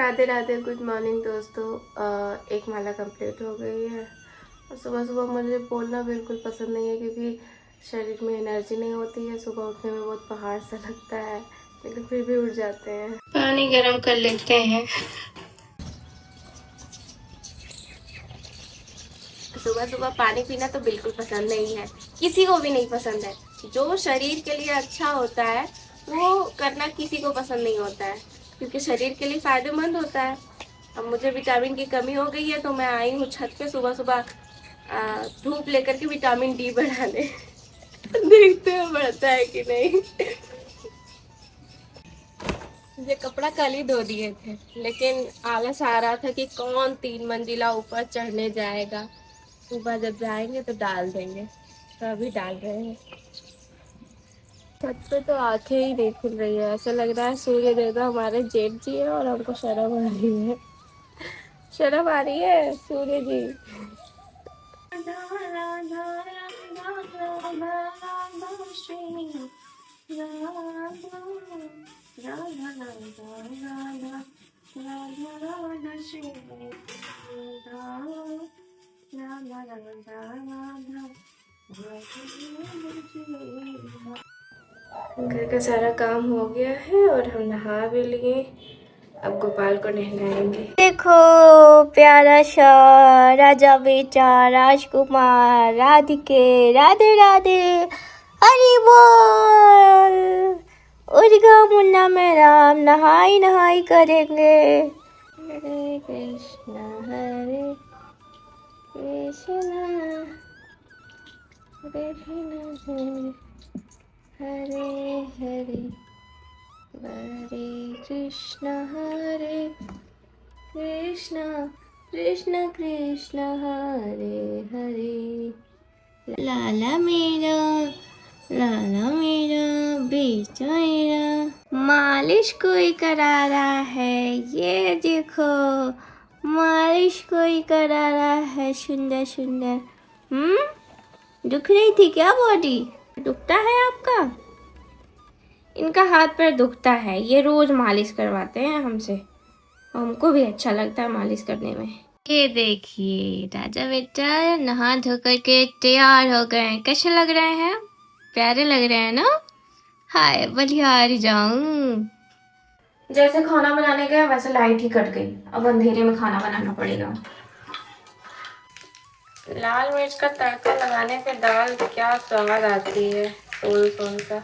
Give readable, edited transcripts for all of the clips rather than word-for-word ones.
Radhe Radhe, good morning दोस्तों। एक माला complete हो गई है और सुबह सुबह मुझे बोलना बिल्कुल पसंद नहीं है क्योंकि शरीर में एनर्जी नहीं होती है। सुबह उठने में बहुत पहाड़ सा लगता है, लेकिन फिर भी उठ जाते हैं। पानी गर्म कर लेते हैं। सुबह सुबह पानी पीना तो बिल्कुल पसंद नहीं है, किसी को भी नहीं पसंद है। जो शरीर के लिए अच्छा होता है वो करना किसी को पसंद नहीं होता है, क्योंकि शरीर के लिए फायदेमंद होता है। अब मुझे विटामिन की कमी हो गई है तो मैं आई हूँ छत पे सुबह सुबह धूप लेकर के विटामिन डी बढ़ाने। देखते हैं बढ़ता है कि नहीं। ये कपड़ा कल ही धो दिए थे, लेकिन आलस आ रहा था कि कौन 3 मंजिला ऊपर चढ़ने जाएगा। सुबह जब जाएंगे तो डाल देंगे, तो अभी डाल रहे हैं। छत पे तो आंखें ही नहीं खुल रही है, ऐसा लग रहा है सूर्य देवता हमारे जेठ जी है और हमको शर्म आ रही है। शर्म आ रही है सूर्य जी। घर का सारा काम हो गया है और हम नहा भी लिए। अब गोपाल को नहलाएंगे। देखो प्यारा सा राजा बेटा राजकुमार राधिके, राधे राधे, हरि बोल। उठ गया मुन्ना मेरा, नहाई नहाई करेंगे। हरे कृष्णा हरे कृष्णा हरे हरे हरे हरे कृष्णा कृष्ण कृष्ण हरे हरे। लाला मेरा बेटा मेरा मालिश कोई करा रहा है। ये देखो मालिश कोई करा रहा है, सुंदर सुंदर। दुख रही थी क्या बॉडी? दुखता है आपका? इनका हाथ पैर दुखता है, ये रोज मालिश करवाते हैं हमसे, हमको भी अच्छा लगता है मालिश करने में। ये देखिए राजा बेटा नहा धो करके तैयार हो गए हैं। कैसे लग रहे हैं? प्यारे लग रहे हैं ना? हाय बलिहारी जाऊं। जैसे खाना बनाने गए वैसे लाइट ही कट गई, अब अंधेरे में खाना बनाना पड़ेगा। लाल मिर्च का तड़का लगाने से दाल क्या स्वाद आती है, सोन सोन सा।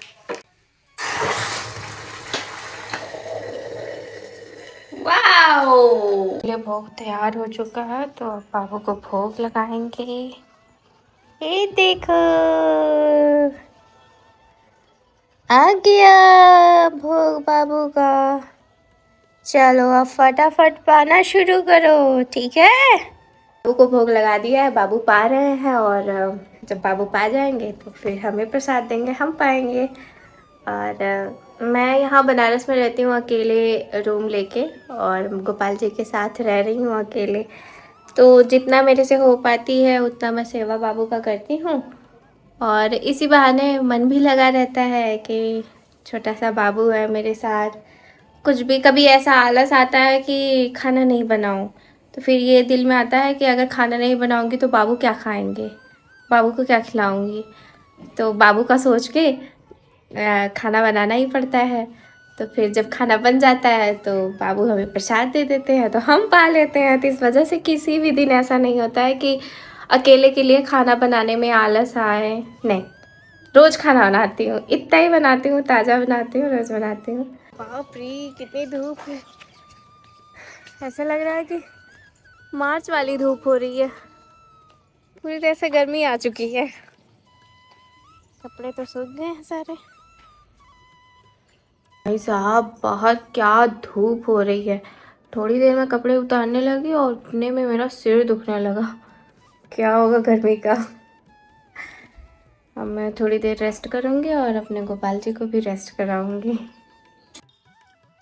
वाओ, ये भोग तैयार हो चुका है तो अब बाबू को भोग लगाएंगे। ये देखो आ गया भोग बाबू का। चलो अब फटाफट पाना शुरू करो, ठीक है? बाबू को भोग लगा दिया है, बाबू पा रहे हैं और जब बाबू पा जाएंगे तो फिर हमें प्रसाद देंगे, हम पाएंगे। और मैं यहाँ बनारस में रहती हूँ अकेले रूम लेके, और गोपाल जी के साथ रह रही हूँ अकेले। तो जितना मेरे से हो पाती है उतना मैं सेवा बाबू का करती हूँ, और इसी बहाने मन भी लगा रहता है कि छोटा सा बाबू है मेरे साथ। कुछ भी कभी ऐसा आलस आता है कि खाना नहीं बनाऊँ, तो फिर ये दिल में आता है कि अगर खाना नहीं बनाऊँगी तो बाबू क्या खाएंगे, बाबू को क्या खिलाऊँगी। तो बाबू का सोच के खाना बनाना ही पड़ता है। तो फिर जब खाना बन जाता है तो बाबू हमें प्रसाद दे देते हैं तो हम पा लेते हैं। तो इस वजह से किसी भी दिन ऐसा नहीं होता है कि अकेले के लिए खाना बनाने में आलस आए। नहीं, रोज़ खाना बनाती हूँ, इतना ही बनाती हूँ, ताज़ा बनाती हूँ, रोज़ बनाती हूँ। बाप रे कितनी धूप है, ऐसा लग रहा है कि मार्च वाली धूप हो रही है। पूरी तरह से गर्मी आ चुकी है। कपड़े तो सूख गए हैं सारे। भाई साहब बाहर क्या धूप हो रही है। थोड़ी देर में कपड़े उतारने लगी और उठने में मेरा सिर दुखने लगा। क्या होगा गर्मी का। अब मैं थोड़ी देर रेस्ट करूँगी और अपने गोपाल जी को भी रेस्ट कराऊंगी।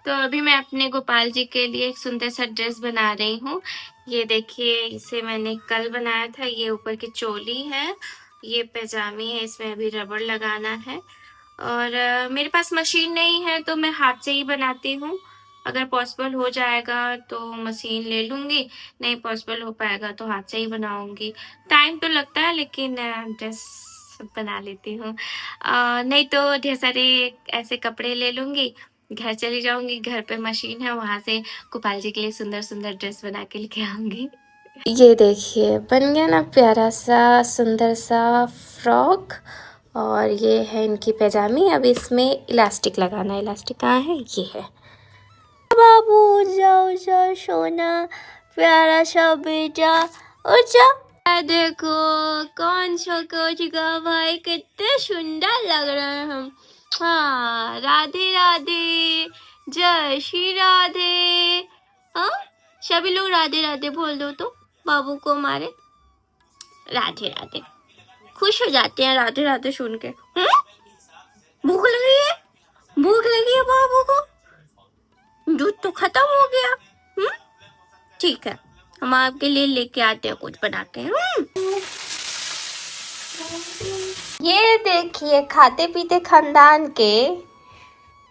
तो अभी मैं अपने गोपाल जी के लिए एक सुंदर सा ड्रेस बना रही हूँ। ये देखिए, इसे मैंने कल बनाया था। ये ऊपर की चोली है, ये पैजामी है, इसमें अभी रबड़ लगाना है। और मेरे पास मशीन नहीं है तो मैं हाथ से ही बनाती हूँ। अगर पॉसिबल हो जाएगा तो मशीन ले लूँगी, नहीं पॉसिबल हो पाएगा तो हाथ से ही बनाऊँगी। टाइम तो लगता है लेकिन ड्रेस बना लेती हूँ। नहीं तो ढेर सारे ऐसे कपड़े ले लूँगी, घर चली जाऊँगी, घर पे मशीन है, वहाँ से गोपाल जी के लिए सुंदर-सुंदर ड्रेस बना के लेके आऊँगी। ये देखिए बन गया ना प्यारा सा सुंदर सा फ्रॉक। और ये है इनकी पैजामी। अब इसमें इलास्टिक लगाना है। इलास्टिक कहाँ है? ये है। बाबू जाओ जाओ सोना, प्यारा सा बेटा उठ जा। देखो कौन सा कोचिका भाई, कितने सुंदर लग रहे हैं हम। हाँ राधे राधे, जय श्री राधे। हाँ सभी लोग राधे राधे बोल दो तो बाबू को हमारे राधे राधे। खुश हो जाते हैं राधे राधे सुन के। भूख लगी है, भूख लगी है बाबू को, दूध तो खत्म हो गया। ठीक है हम आपके लिए लेके आते हैं कुछ बना के। ये देखिए खाते पीते खानदान के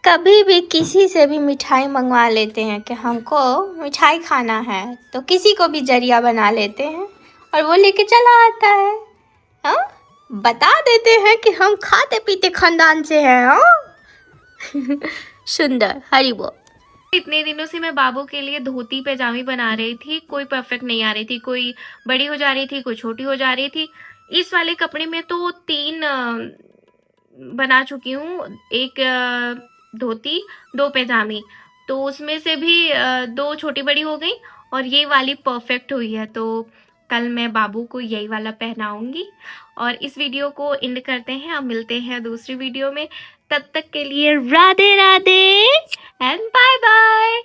कभी भी किसी से भी मिठाई मंगवा लेते हैं कि हमको मिठाई खाना है, तो किसी को भी जरिया बना लेते हैं और वो लेके चला आता है। हाँ बता देते हैं कि हम खाते पीते खानदान से हैं। हाँ सुंदर हरी बोल। इतने दिनों से मैं बाबू के लिए धोती पैजामी बना रही थी, कोई परफेक्ट नहीं आ रही थी, कोई बड़ी हो जा रही थी, कोई छोटी हो जा रही थी। इस वाले कपड़े में तो 3 बना चुकी हूँ, एक धोती 2 पैजामी, तो उसमें से भी 2 छोटी बड़ी हो गई और ये वाली परफेक्ट हुई है। तो कल मैं बाबू को यही वाला पहनाऊंगी। और इस वीडियो को एंड करते हैं, अब मिलते हैं दूसरी वीडियो में। तब तक के लिए Radhe Radhe and bye bye.